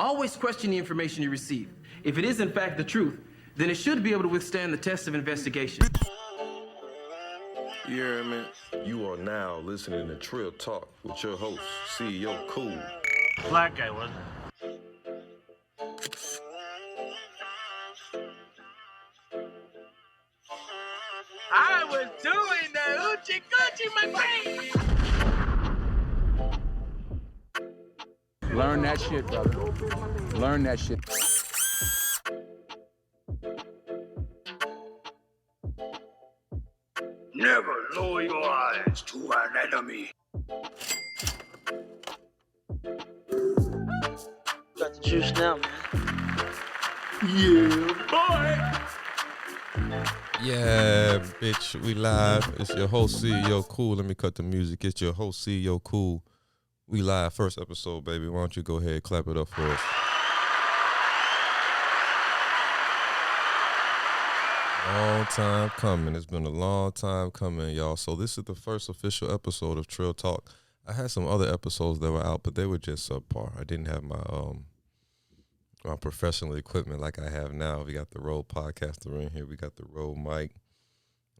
Always question the information you receive. If it is in fact the truth, then it should be able to withstand the test of investigation. Yeah, man. You are now listening to Trill Talk with your host, CEO Cool. Black guy, wasn't it? I was doing the Oochie Coochie, my friend. Learn that shit, brother. Learn that shit. Never lower your eyes to an enemy. Got the juice now, man. Yeah, boy. Yeah, bitch, we live. It's your host, CEO Cool. Let me cut the music. It's your host, CEO Cool. We live. First episode, baby. Why don't you go ahead, clap it up for us. Long time coming. It's been a long time coming, y'all. So this is the first official episode of Trill Talk. I had some other episodes that were out, but they were just subpar. I didn't have my my professional equipment like I have now. We got the Rode podcaster in here. We got the Rode mic.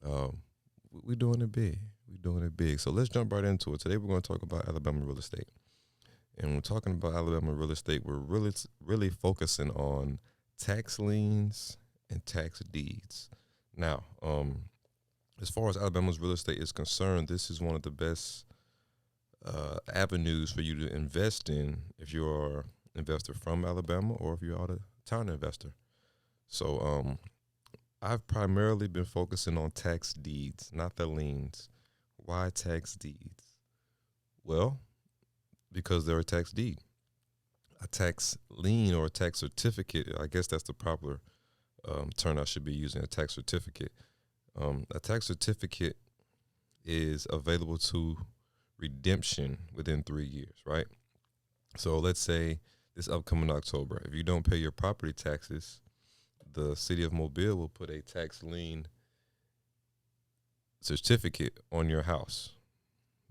We're doing it big. We're doing it big. So let's jump right into it. Today we're going to talk about Alabama real estate. And when we're talking about Alabama real estate, we're really focusing on tax liens and tax deeds. Now, as far as Alabama's real estate is concerned, this is one of the best avenues for you to invest in if you're investor from Alabama or if you're out of town investor. So I've primarily been focusing on tax deeds, not the liens. Why tax deeds? Well, because they're a tax deed. A tax lien or a tax certificate, I guess that's the proper term I should be using, a tax certificate. A tax certificate is available to redemption within 3 years, right? So let's say this upcoming October, if you don't pay your property taxes, the city of Mobile will put a tax lien certificate on your house,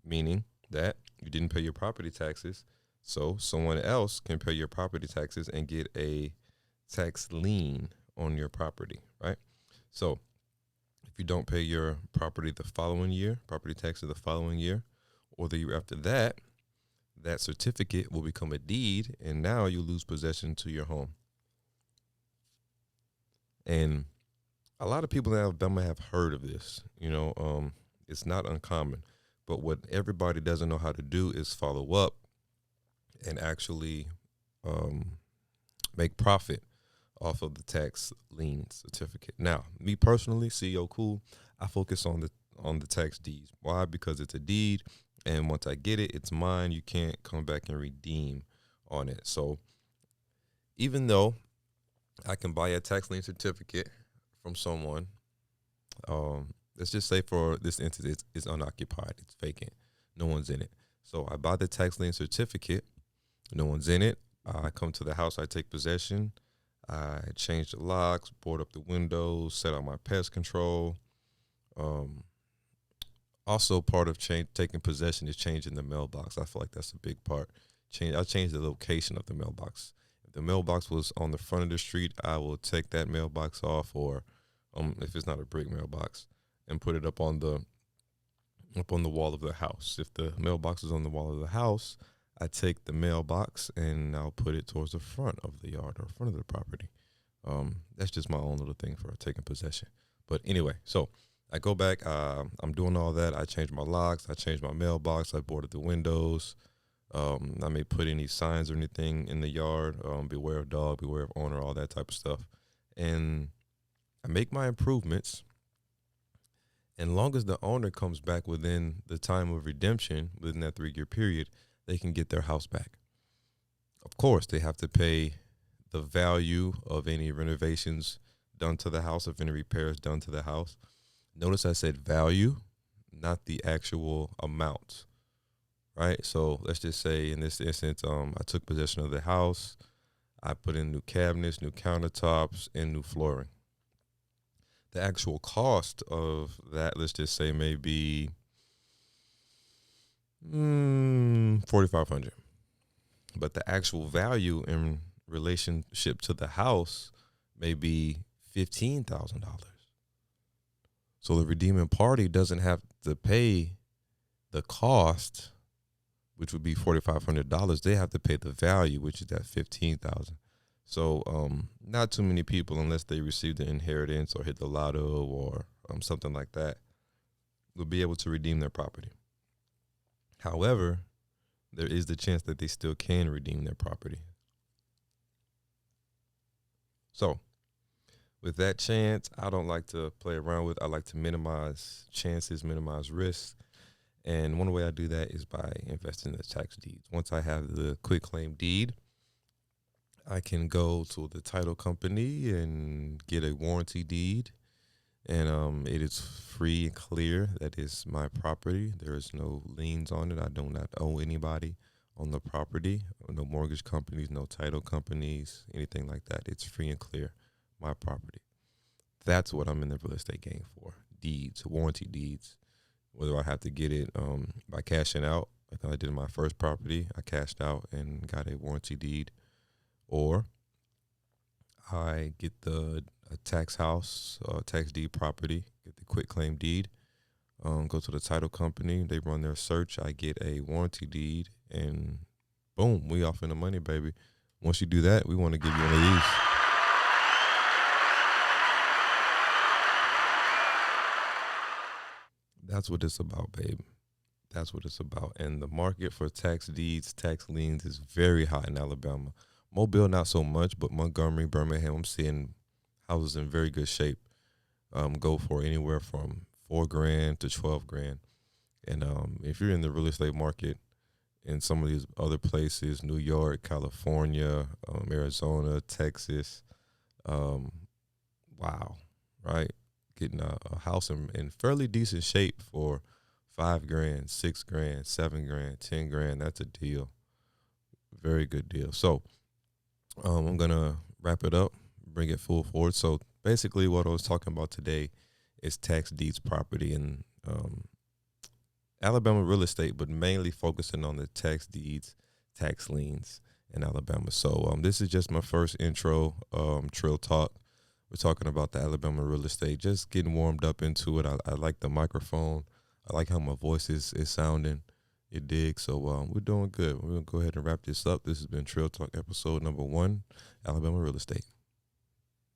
meaning that you didn't pay your property taxes, so someone else can pay your property taxes and get a tax lien on your property, right? So if you don't pay your property the following year, property taxes the following year, or the year after that, that certificate will become a deed, and now you lose possession to your home. And a lot of people in Alabama have heard of this. It's not uncommon. But what everybody doesn't know how to do is follow up and actually make profit off of the tax lien certificate. Now, me personally, CEO Cool, I focus on the tax deeds. Why? Because it's a deed. And once I get it, it's mine. You can't come back and redeem on it. So even though I can buy a tax lien certificate from someone, let's just say for this instance, it's unoccupied. It's vacant. No one's in it. So I buy the tax lien certificate. No one's in it. I come to the house. I take possession. I change the locks, board up the windows, set out my pest control. Also, part of taking possession is changing the mailbox. I feel like that's a big part. I changed the location of the mailbox. If the mailbox was on the front of the street, I will take that mailbox off, or if it's not a brick mailbox, and put it up on the wall of the house. If the mailbox is on the wall of the house, I take the mailbox and I'll put it towards the front of the yard or front of the property. That's just my own little thing for taking possession. But anyway, so I go back, I'm doing all that. I change my locks, I change my mailbox, I boarded the windows. I may put any signs or anything in the yard, beware of dog, beware of owner, all that type of stuff. And I make my improvements. And long as the owner comes back within the time of redemption, within that 3-year period, they can get their house back. Of course, they have to pay the value of any renovations done to the house, if any repairs done to the house. Notice I said value, not the actual amount, right? So let's just say in this instance, I took possession of the house. I put in new cabinets, new countertops, and new flooring. The actual cost of that, let's just say, may be $4,500. But the actual value in relationship to the house may be $15,000. So the redeeming party doesn't have to pay the cost, which would be $4,500. They have to pay the value, which is that $15,000. So not too many people, unless they receive the inheritance or hit the lotto or something like that, will be able to redeem their property. However, there is the chance that they still can redeem their property. So with that chance, I don't like to play around with. I like to minimize chances, minimize risks. And one way I do that is by investing in the tax deeds. Once I have the quitclaim deed, I can go to the title company and get a warranty deed. And it is free and clear. That is my property. There is no liens on it. I do not owe anybody on the property. No mortgage companies, no title companies, anything like that. It's free and clear, my property. That's what I'm in the real estate game for. Deeds, warranty deeds. Whether I have to get it by cashing out, like I did in my first property, I cashed out and got a warranty deed, or I get a tax house, tax deed property, get the quitclaim deed, go to the title company, they run their search, I get a warranty deed, and boom, we off in the money, baby. Once you do that, we want to give you one of these. That's what it's about, babe. That's what it's about. And the market for tax deeds, tax liens is very hot in Alabama. Mobile, not so much, but Montgomery, Birmingham, I'm seeing houses in very good shape go for anywhere from $4,000 to $12,000. And if you're in the real estate market in some of these other places, New York, California, Arizona, Texas, wow, right? Getting a house in fairly decent shape for $5,000, $6,000, $7,000, $10,000. That's a deal. Very good deal. So I'm going to wrap it up, bring it full forward. So basically what I was talking about today is tax deeds property and Alabama real estate, but mainly focusing on the tax deeds, tax liens in Alabama. So this is just my first intro, Trill Talk. We're talking about the Alabama real estate, just getting warmed up into it. I like the microphone. I like how my voice is sounding. You dig? So we're doing good. We're going to go ahead and wrap this up. This has been Trill Talk episode number 1, Alabama real estate.